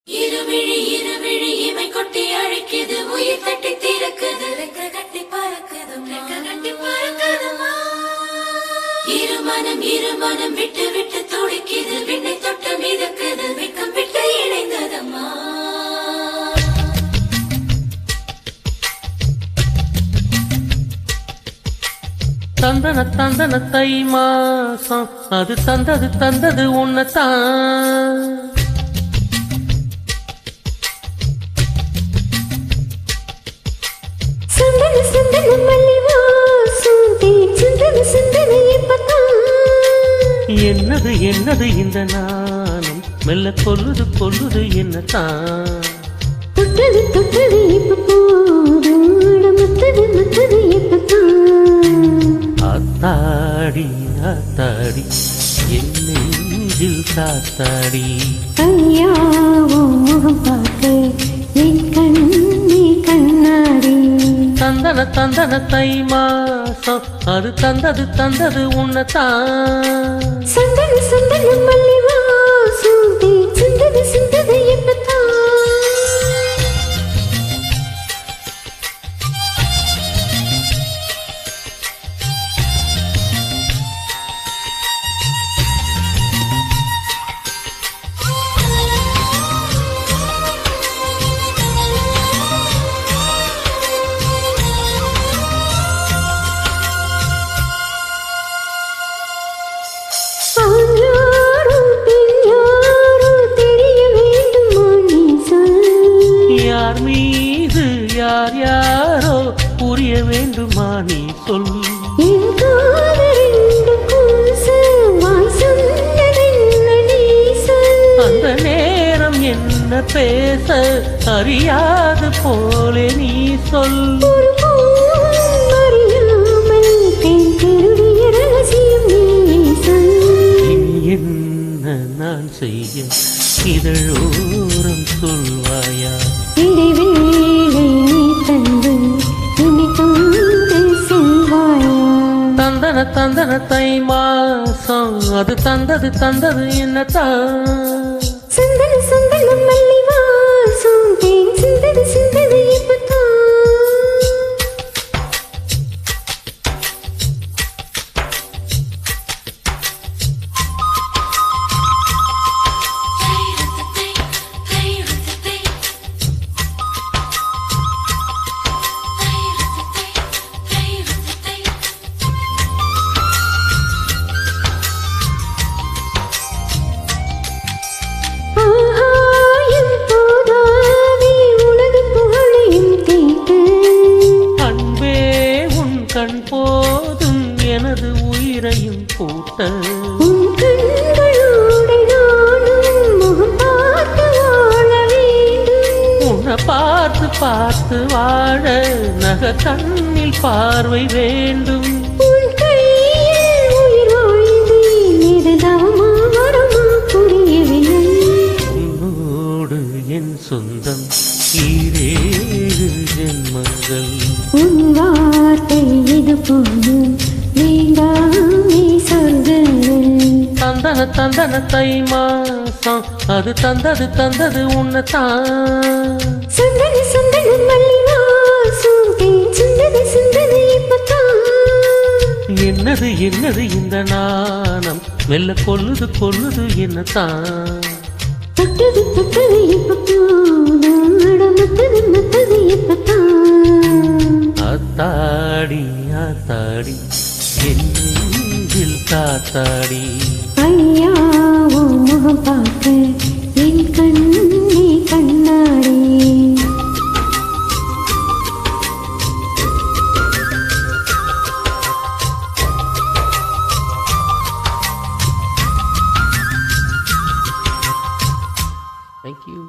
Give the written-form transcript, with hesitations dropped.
இருவிழி இருவிழி இமை கொட்டி அழைக்குது, உயிர் தட்டி திறக்குது, ரெக்க கட்டி பறக்குது, ரெக்க கட்டி பறக்குதுமா. இருமனம் விட்டு விட்டு துடிக்குது, விண்ணை தொட்டு மிதக்குது, வெக்கம் விட்டு இணைந்ததம்மா. தந்தன தந்தன தை மாசம் அது தந்தது உன்னத்தான். சந்தன சந்தன மல்லி வாசம் சிந்தன சிந்தன இப்பதான். என்னது என்னது இந்த நாணம் மெல்ல கொல்லுது என்னத்தான். தொட்டது தொட்டது இப்ப போதும், முத்தது இப்பதான். ஆத்தாடி ஆத்தாடி என் நெஞ்சில் காத்தாடி. ஐயாவோ முகம் பார்க்க என் கண்ணே கண்ணாடி. தந்தன தந்தன தை மாசம் அது தந்தது உன்னத்தான். சந்தன சந்தன மல்லி வாசம் சிந்தது சிந்தது இப்பதான். யார் மீது யார் யாரோ புரிய வேண்டுமா நீ சொல். அந்த நேரம் என்ன பேச அறியாது போலே நீ சொல். என்ன நான் செய்ய இதழோரம் சொல்வாயா. தந்தன தந்தன தை மாசம் அது தந்தது என்னத்தான். சந்தன சந்தன மல்லி வாசம் சிந்தது சிந்தது இப்பதான். கண் போதும் எனது உயிரையும் கூட்ட. உன்னை பார்த்து பார்த்து வாழ நக கண்ணில் பார்வை வேண்டும். உன்னோடு என் சொந்தம் ஈரேழு ஜென்மங்கள். உன் வார்த்தை இது போதும் நீங்காமே சொர்க்கங்கள். தந்தன தந்தன தை மாசம் அது தந்தது உன்னத்தான். சந்தன சந்தன மல்லி வாசம் சிந்தது சிந்தது இப்பதான். என்னது என்னது இந்த நாணம் மெல்ல கொல்லுது என்னத்தான். தொட்டது தொட்டது இப்ப போதும், முத்தது இப்பதான். ஆத்தாடி ஆத்தாடி என் நெஞ்சில் காத்தாடி. ஐயாவோ முகம் பார்க்க என் கண்ணே கண்ணாடி. Thank you.